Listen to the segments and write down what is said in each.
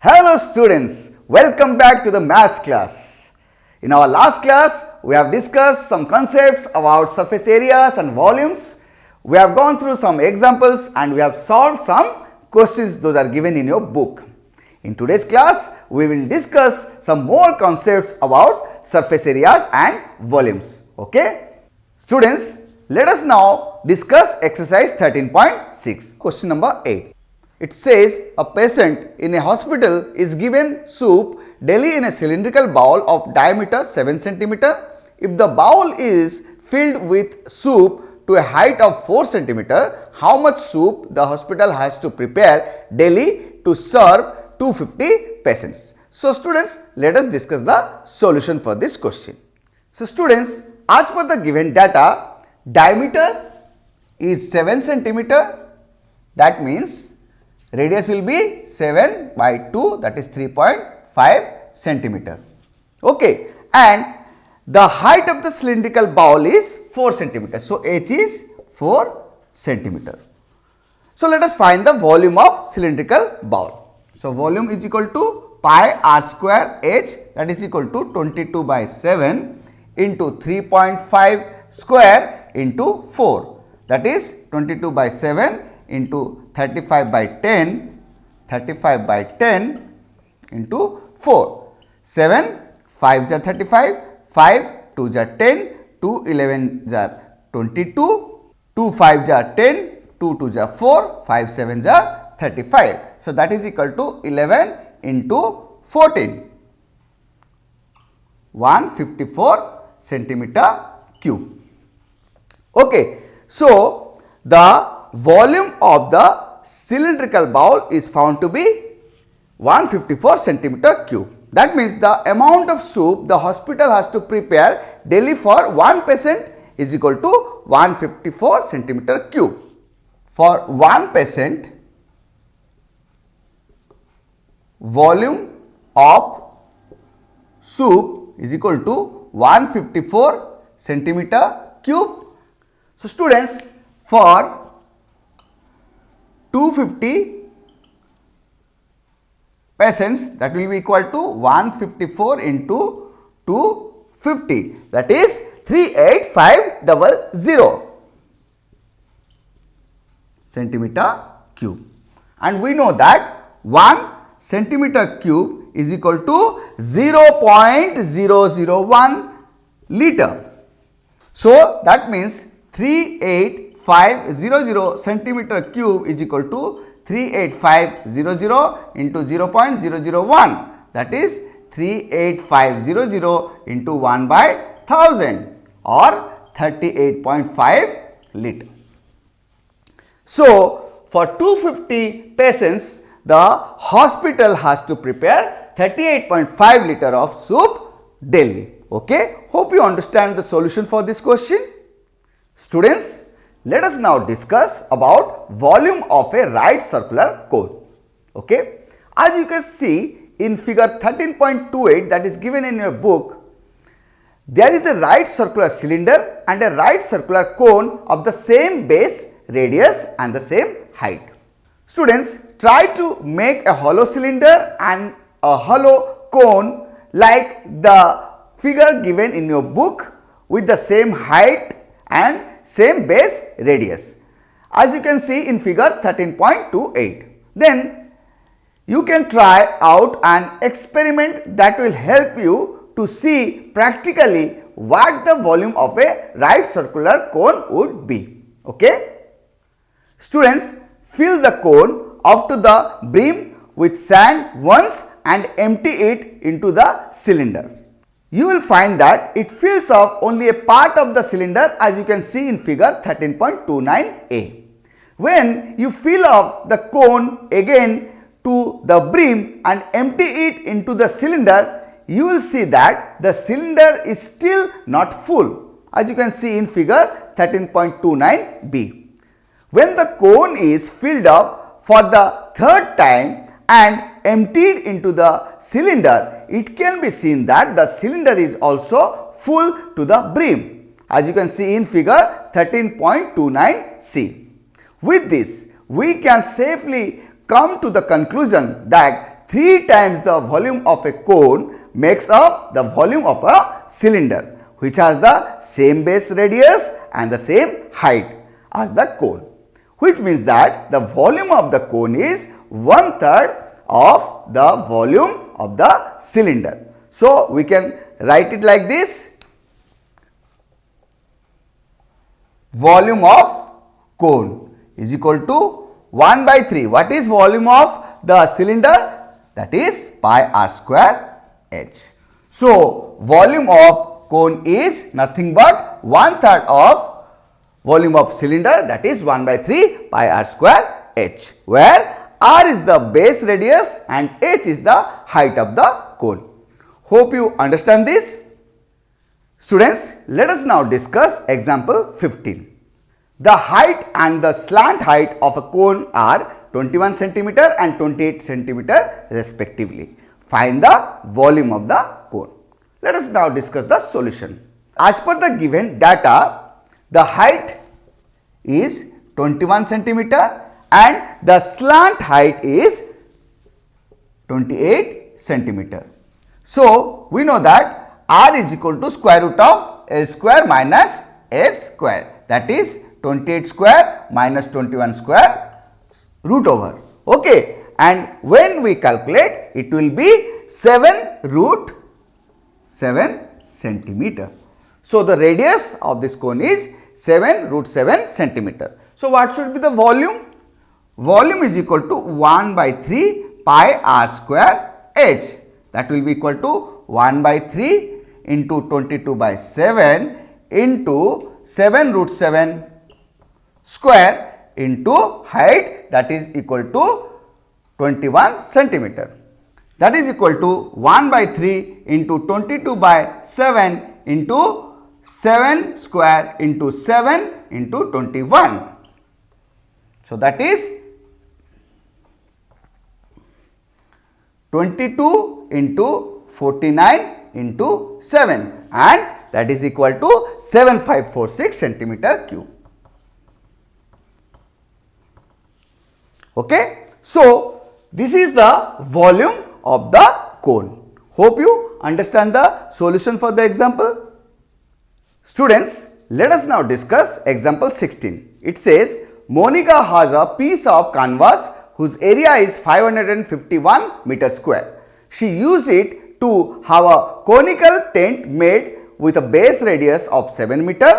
Hello students, welcome back to the maths class. In our last class, we have discussed some concepts about surface areas and volumes. We have gone through some examples and we have solved some questions those are given in your book. In today's class, we will discuss some more concepts about surface areas and volumes. Okay? Students, let us now discuss exercise 13.6. Question number 8. It says a patient in a hospital is given soup daily in a cylindrical bowl of diameter 7 cm. If the bowl is filled with soup to a height of 4 cm, how much soup the hospital has to prepare daily to serve 250 patients? So students, let us discuss the solution for this question. So students, as per the given data, diameter is 7 cm. That means radius will be 7 by 2, that is 3.5 centimeter. Okay, and the height of the cylindrical bowl is 4 centimeter. So h is 4 centimeter. So let us find the volume of cylindrical bowl. So volume is equal to pi r square h, that is equal to 22 by 7 into 3.5 square into 4, that is 22 by 7 into 35 by 10, 35 by 10 into 4. 7 5s are 35, 5 2s are 10, 2 11s are 22, 2 5s are 10, 2 2s are 4, 5 7s are 35. So that is equal to 11 into 14, 154 centimeter cube. Okay, so the volume of the cylindrical bowl is found to be 154 centimeter cube. That means the amount of soup the hospital has to prepare daily for one patient is equal to 154 centimeter cube. For one patient, volume of soup is equal to 154 centimeter cube. So students, for 250 patients, that will be equal to 154 into 250, that is 38500 centimeter cube. And we know that 1 centimeter cube is equal to 0.001 liter. So that means 38500 centimeter cube is equal to 38500 into 0.001, that is 38500 into 1 by 1000 or 38.5 liter. So for 250 patients, the hospital has to prepare 38.5 liter of soup daily. Okay, hope you understand the solution for this question. Students, let us now discuss about volume of a right circular cone. Okay, as you can see in figure 13.28 that is given in your book, there is a right circular cylinder and a right circular cone of the same base, radius and the same height. Students, try to make a hollow cylinder and a hollow cone like the figure given in your book with the same height and same base radius, as you can see in figure 13.28. Then you can try out an experiment that will help you to see practically what the volume of a right circular cone would be. Okay? Students, fill the cone up to the brim with sand once and empty it into the cylinder. You will find that it fills up only a part of the cylinder, as you can see in figure 13.29a. When you fill up the cone again to the brim and empty it into the cylinder, you will see that the cylinder is still not full, as you can see in figure 13.29b. When the cone is filled up for the third time and emptied into the cylinder, it can be seen that the cylinder is also full to the brim, as you can see in figure 13.29c. With this, we can safely come to the conclusion that 3 times the volume of a cone makes up the volume of a cylinder which has the same base radius and the same height as the cone, which means that the volume of the cone is 1/3 of the volume of the cylinder. So, we can write it like this: volume of cone is equal to 1/3. What is volume of the cylinder? That is pi r square h. So, volume of cone is nothing but 1/3 of volume of cylinder, that is 1/3 pi r square h, where r is the base radius and h is the height of the cone. Hope you understand this. Students, let us now discuss example 15. The height and the slant height of a cone are 21 centimeter and 28 centimeter respectively. Find the volume of the cone. Let us now discuss the solution. As per the given data, the height is 21 centimeter and the slant height is 28 centimeter. So, we know that r is equal to square root of L square minus S square, that is 28 square minus 21 square root over. Okay. And when we calculate, it will be 7 root 7 centimeter. So, the radius of this cone is 7 root 7 centimeter. So, what should be the volume? Volume is equal to 1/3 pi r square h, that will be equal to 1/3 into 22/7 into 7 root 7 square into height, that is equal to 21 centimeter. That is equal to 1/3 into 22/7 into 7 square into 7 into 21. So, that is 22 into 49 into 7, and that is equal to 7546 centimeter cube. Okay. So, this is the volume of the cone. Hope you understand the solution for the example. Students, let us now discuss example 16. It says, Monica has a piece of canvas whose area is 551 meter square. She used it to have a conical tent made with a base radius of 7 meter.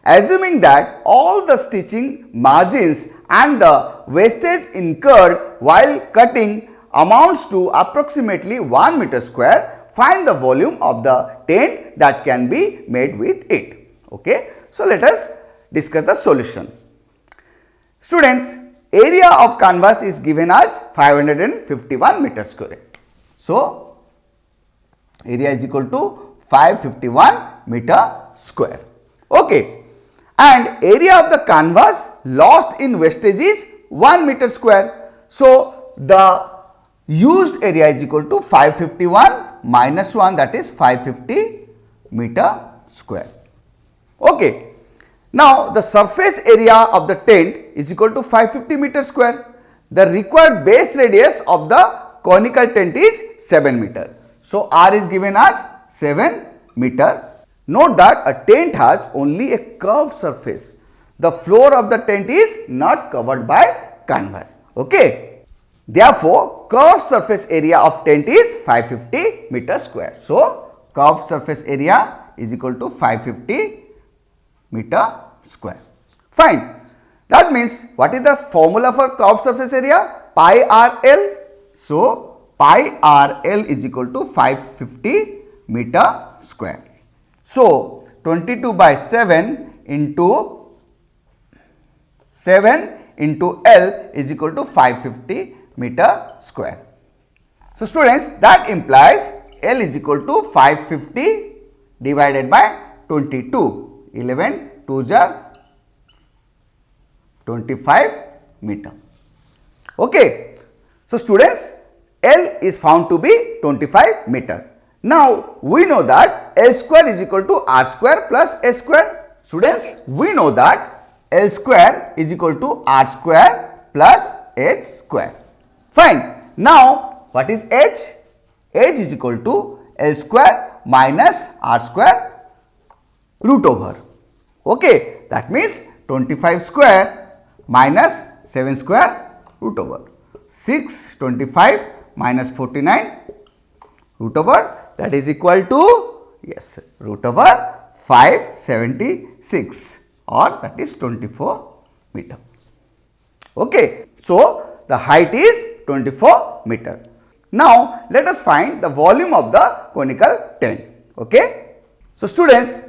Assuming that all the stitching margins and the wastage incurred while cutting amounts to approximately 1 meter square, find the volume of the tent that can be made with it. Okay. So, let us discuss the solution. Students, area of canvas is given as 551 meter square. So, area is equal to 551 meter square. Okay. And area of the canvas lost in wastage is 1 meter square. So, the used area is equal to 551 minus 1, that is 550 meter square. Okay. Now, the surface area of the tent is equal to 550 meter square. The required base radius of the conical tent is 7 meter. So, r is given as 7 meter. Note that a tent has only a curved surface. The floor of the tent is not covered by canvas. Okay. Therefore, curved surface area of tent is 550 meter square. So, curved surface area is equal to 550 meter square. Fine. That means, what is the formula for curved surface area? Pi r L. So, pi r L is equal to 550 meter square. So, 22/7 into 7 into L is equal to 550 meter square. So, students, that implies L is equal to 550 divided by 22. 11 2s are 25 meter. Okay. So, students, L is found to be 25 meter. Now, we know that L square is equal to r square plus s square. Students, we know that L square is equal to r square plus h square. Fine. Now, what is h? h is equal to L square minus R square root over. Okay, that means 25 square minus 7 square root over. 625 minus 49 root over, that is equal to, yes, root over 576, or that is 24 meter. Okay, so the height is 24 meter. Now let us find the volume of the conical tent. Okay, so students,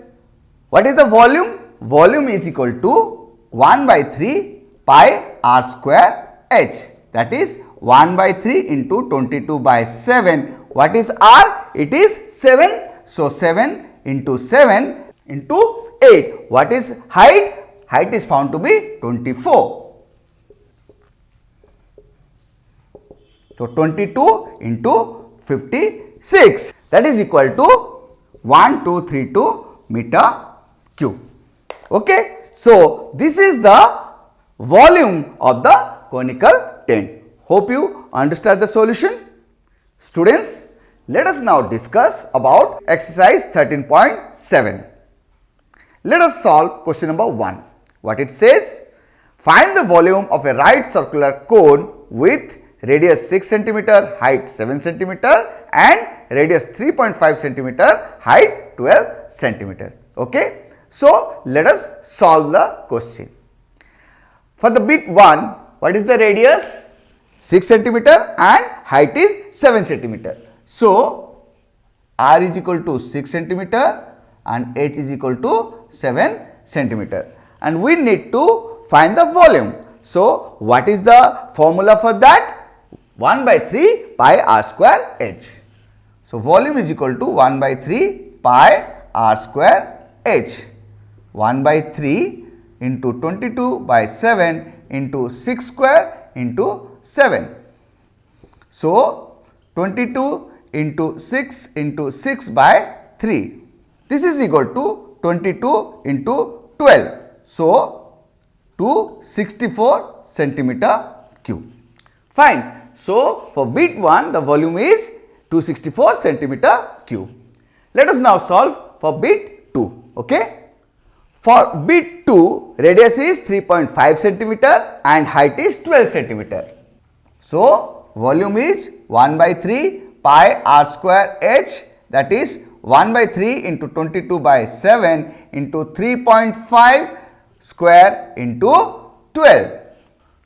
what is the volume? Volume is equal to 1 by 3 pi r square h, that is 1 by 3 into 22 by 7. What is r? It is 7. So 7 into 7 into 8. What is height? Height is found to be 24. So 22 into 56, that is equal to 1232 meter cube. Okay, so this is the volume of the conical tent. Hope you understand the solution. Students, let us now discuss about exercise 13.7. Let us solve question number 1. What it says? Find the volume of a right circular cone with radius 6 cm, height 7 cm and radius 3.5 cm, height 12 cm. Okay, so let us solve the question. For the bit 1, what is the radius? 6 cm and height is 7 cm. So r is equal to 6 cm and h is equal to 7 cm, and we need to find the volume. So what is the formula for that? 1 by 3 pi r square h. So volume is equal to 1 by 3 pi r square h. 1 by 3 into 22 by 7 into 6 square into 7. So 22 into 6 by 3. This is equal to 22 into 12. So 264 centimeter cube. Fine. So for bit 1, the volume is 264 centimeter cube. Let us now solve for bit 2. Okay. For bit 2, radius is 3.5 centimeter and height is 12 centimeter. So volume is 1 by 3 pi r square h, that is 1 by 3 into 22 by 7 into 3.5 square into 12.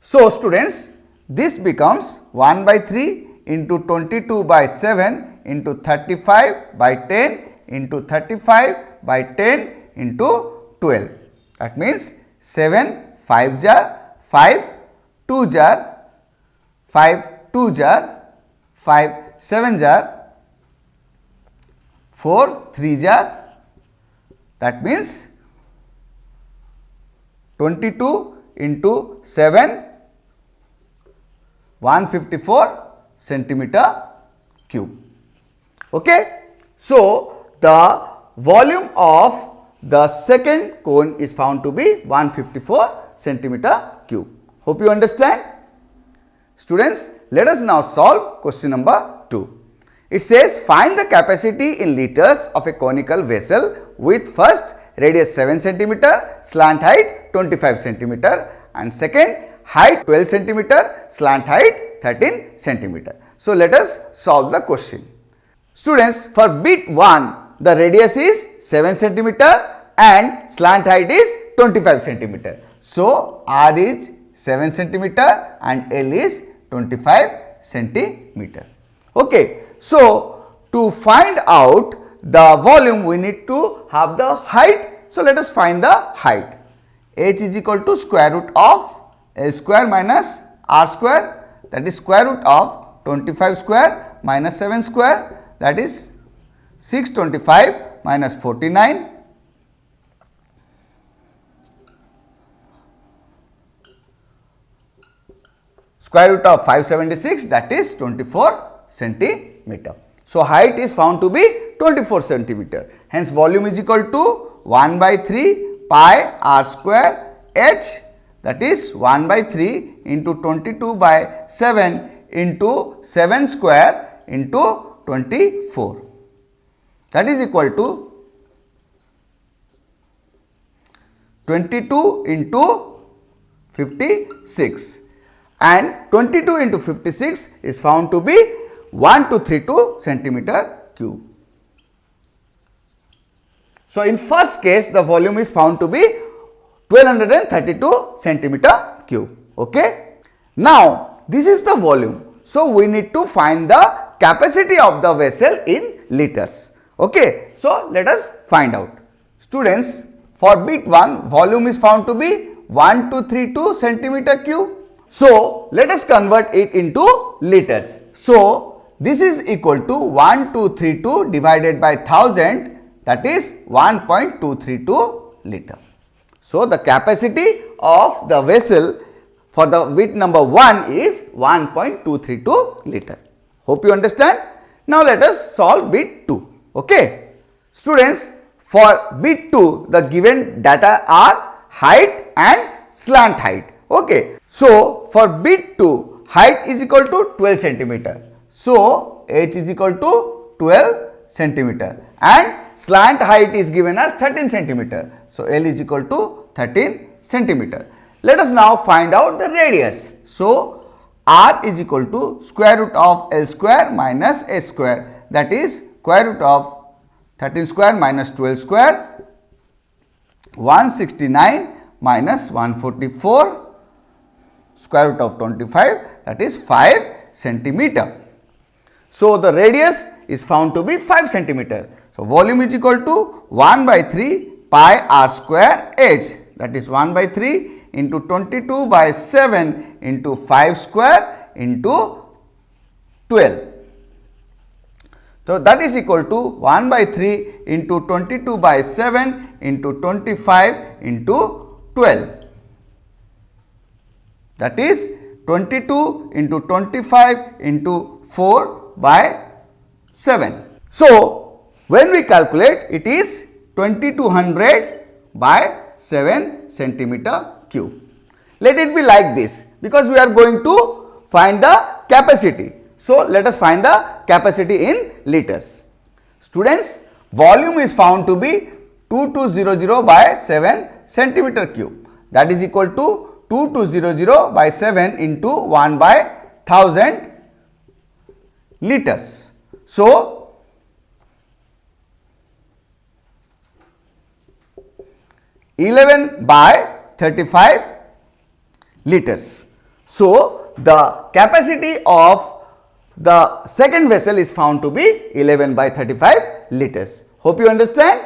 So students, this becomes 1 by 3 into 22 by 7 into 35 by 10 into 35 by 10 into 12. That means 7 5 jar, 5 2 jar, 5 2 jar, 5 7 jar, 4 3 jar. That means 22 into 7, 154 centimeter cube. Okay. So the volume of the second cone is found to be 154 centimeter cube. Hope you understand. Students, let us now solve question number 2. It says find the capacity in liters of a conical vessel with first radius 7 centimeter, slant height 25 centimeter and second height 12 centimeter, slant height 13 centimeter. So let us solve the question. Students, for bit 1, the radius is 7 centimeter and slant height is 25 centimeter. So r is 7 centimeter and L is 25 centimeter. Okay. So to find out the volume, we need to have the height. So let us find the height. H is equal to square root of L square minus R square, that is square root of 25 square minus 7 square, that is 625 minus 49 square root of 576, that is 24 centimeter. So height is found to be 24 centimeter. Hence volume is equal to 1 by 3 pi r square h, that is 1 by 3 into 22 by 7 into 7 square into 24. That is equal to 22 into 56, and 22 into 56 is found to be 1232 centimeter cube. So, in first case the volume is found to be 1232 centimeter cube. Okay. Now, this is the volume. So, we need to find the capacity of the vessel in liters. Okay. So, let us find out. Students, for bit 1, volume is found to be 1232 centimeter cube. So, let us convert it into liters. So, this is equal to 1232 divided by 1000, that is 1.232 liter. So, the capacity of the vessel for the bit number 1 is 1.232 liter. Hope you understand. Now, let us solve bit 2. Okay. Students, for bit 2, the given data are height and slant height. Okay. So, for bit 2, height is equal to 12 centimeter. So, h is equal to 12 centimeter and slant height is given as 13 centimeter. So, L is equal to 13 centimeter. Let us now find out the radius. So, R is equal to square root of L square minus S square, that is square root of 13 square minus 12 square, 169 minus 144 square root of 25, that is 5 centimeter. So, the radius is found to be 5 centimeter. So, volume is equal to 1 by 3 pi r square h, that is 1 by 3 into 22 by 7 into 5 square into 12. So, that is equal to 1 by 3 into 22 by 7 into 25 into 12. That is 22 into 25 into 4 by 7. So, when we calculate, it is 2200 by 7 centimeter cube. Let it be like this, because we are going to find the capacity. So, let us find the capacity in liters. Students, volume is found to be 2200 by 7 centimeter cube, that is equal to 2200 by 7 into 1 by 1000 liters. So, (11 by 35 liters. So, the capacity of the second vessel is found to be 11 by 35 liters. Hope you understand.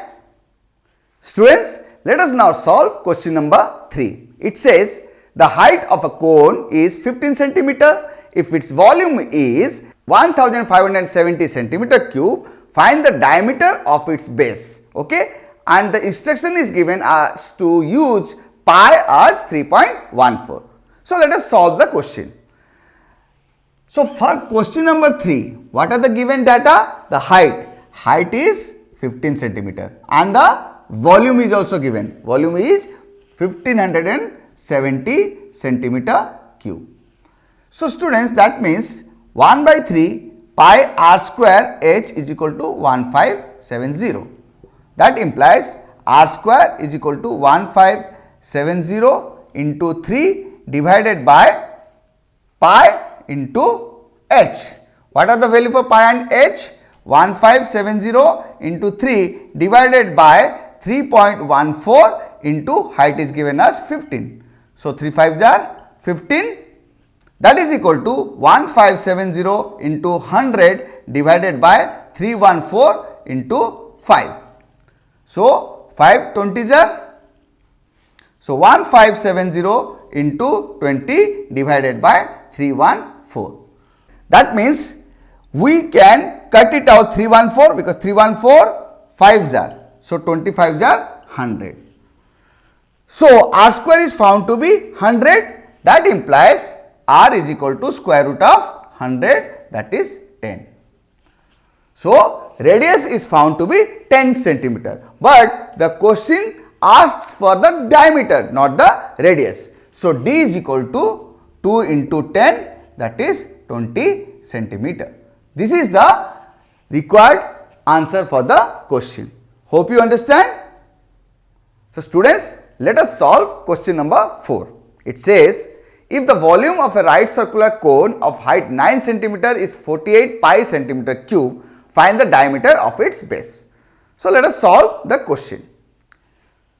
Students, let us now solve question number 3. It says the height of a cone is 15 centimeter. If its volume is 1570 centimeter cube, find the diameter of its base. Okay, and the instruction is given as to use pi as 3.14. So, let us solve the question. So, for question number 3, what are the given data? The height. Height is 15 centimeter and the volume is also given. Volume is 1570 centimeter cube. So, students, that means 1 by 3 pi r square h is equal to 1570. That implies r square is equal to 1570 into 3 divided by pi into h. What are the value for pi and h? 1570 into 3 divided by 3.14 into height is given as 15. So, 3 5s are 15, that is equal to 1570 into 100 divided by 314 into 5. So, 5 20s are, so 1570 into 20 divided by 314. That means we can cut it out 314 because 314 5s are. So, 25s are 100. So, r square is found to be 100, that implies r is equal to square root of 100, that is 10. So, radius is found to be 10 centimeter, but the question asks for the diameter, not the radius. So, d is equal to 2 into 10, that is 20 centimeter. This is the required answer for the question. Hope you understand. So students, let us solve question number 4. It says, if the volume of a right circular cone of height 9 centimeter is 48 pi centimeter cube, find the diameter of its base. So let us solve the question.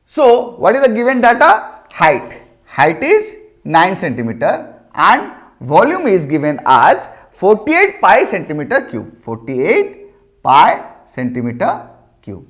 So what is the given data? Height. Height is 9 centimeter and volume is given as 48 pi centimeter cube. 48 pi centimeter cube.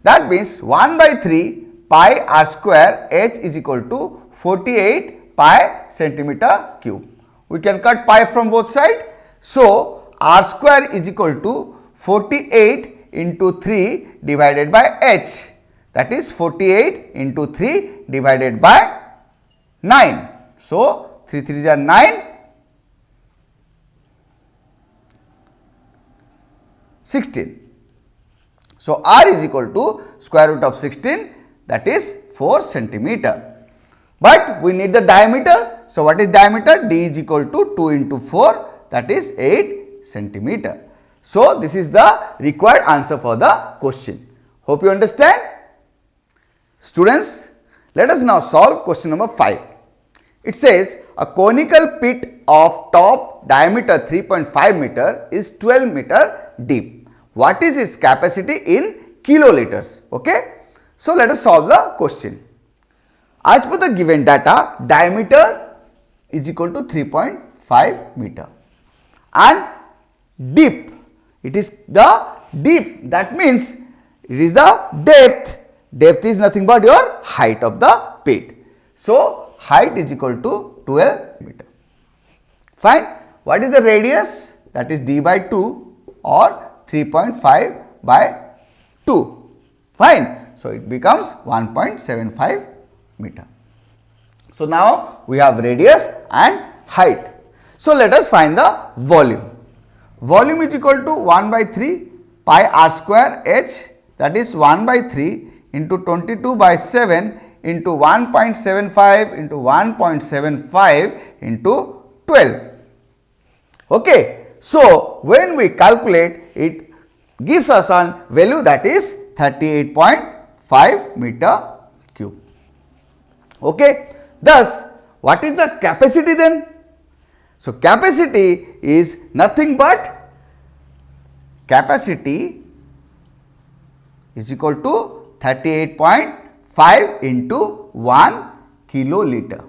That means 1 by 3 pi r square h is equal to 48 pi centimeter cube. We can cut pi from both sides. So r square is equal to 48 into 3 divided by h. That is 48 into 3 divided by 9. So 3 3s are 9. 16. So r is equal to square root of 16, that is 4 centimeter. But we need the diameter. So what is diameter? D is equal to 2 into 4, that is 8 centimeter. So this is the required answer for the question. Hope you understand. Students, let us now solve question number 5. It says a conical pit of top diameter 3.5 meter is 12 meter deep. What is its capacity in kiloliters? Okay. So let us solve the question. As per the given data, diameter is equal to 3.5 meter and deep, it is the deep, that means it is the depth. Depth is nothing but your height of the pit. So height is equal to 12 meter. Fine. What is the radius? That is d by 2 or 3.5 by 2. Fine. So it becomes 1.75 meter. So now we have radius and height. So let us find the volume. Volume is equal to 1 by 3 pi r square h, that is 1 by 3 into 22 by 7 into 1.75 into 1.75 into 12. Okay. So when we calculate, it gives us a value that is 38.5 meter cube. Okay. Thus, what is the capacity then? So capacity is nothing but capacity is equal to 38.5 into 1 kiloliter.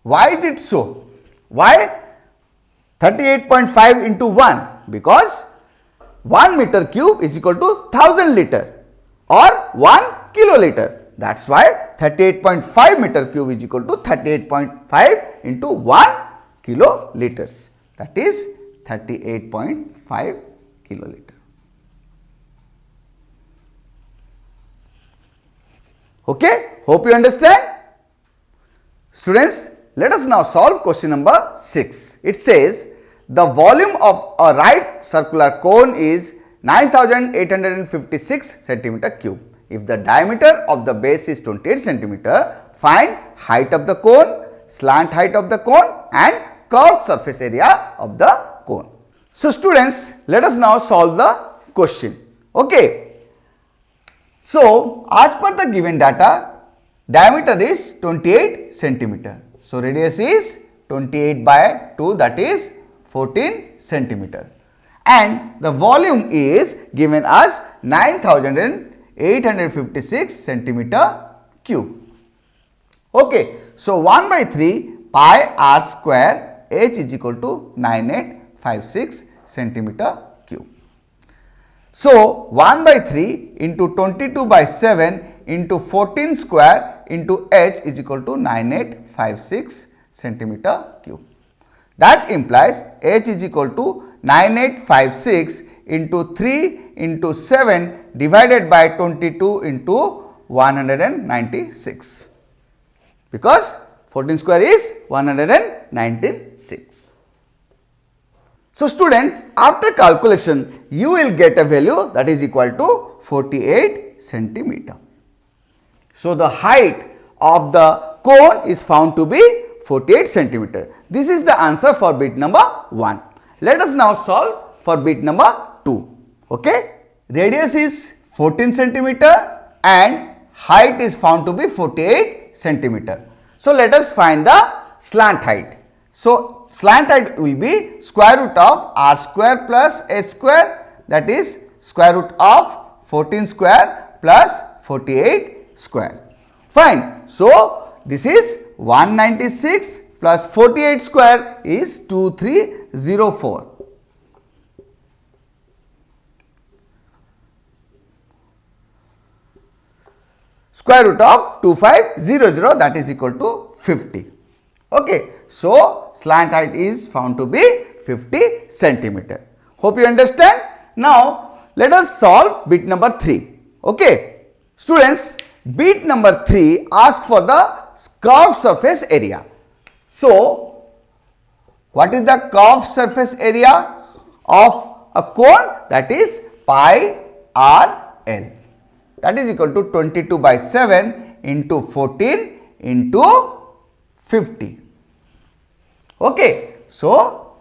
Why is it so? Why 38.5 into 1? Because 1 meter cube is equal to 1000 liter or 1 kiloliter. That is why 38.5 meter cube is equal to 38.5 into 1 kiloliters. That is 38.5 kiloliter. Okay. Hope you understand. Students, let us now solve question number 6. It says the volume of a right circular cone is 9856 centimeter cube. If the diameter of the base is 28 centimeter, find height of the cone, slant height of the cone and curved surface area of the cone. So students, let us now solve the question. Okay. So as per the given data, diameter is 28 centimeter. So radius is 28 by 2, that is 14 centimeter. And the volume is given as 9856 centimeter cube. Okay. So 1 by 3 pi r square h is equal to 9856 centimeter cube. So 1 by 3 into 22 by 7 into 14 square into h is equal to 9856 centimeter cube. That implies h is equal to 9856 into 3 into 7 divided by 22 into 196, because 14 square is 196. So student, after calculation you will get a value that is equal to 48 centimeter. So the height of the cone is found to be 48 centimeter. This is the answer for bit number 1. Let us now solve for bit number 2. Okay. Radius is 14 centimeter and height is found to be 48 centimeter. So let us find the slant height. So slant height will be square root of r square plus s square, that is square root of 14 square plus 48 square. Fine. So this is 196 plus 48 square is 2304. Square root of 2500, that is equal to 50. Okay. So slant height is found to be 50 centimeter. Hope you understand. Now let us solve bit number 3. Okay. Students, bit number 3 asks for the curved surface area. So what is the curved surface area of a cone? That is pi r l. That is equal to 22 by 7 into 14 into 50. Okay. So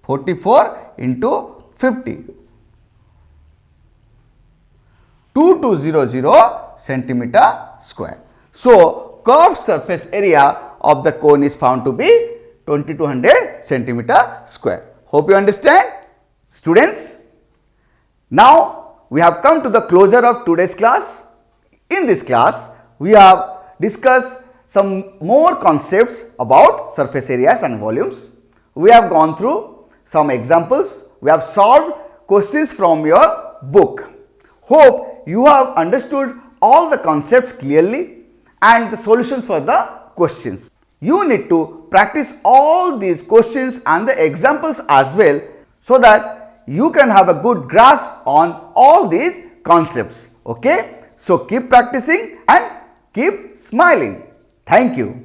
44 into 50. 2200 centimeter square. So curved surface area of the cone is found to be 2200 centimeter square. Hope you understand. Students, now we have come to the closure of today's class. In this class, we have discussed some more concepts about surface areas and volumes. We have gone through some examples. We have solved questions from your book. Hope you have understood all the concepts clearly and the solutions for the questions. You need to practice all these questions and the examples as well, so that you can have a good grasp on all these concepts. Okay. So keep practicing and keep smiling. Thank you.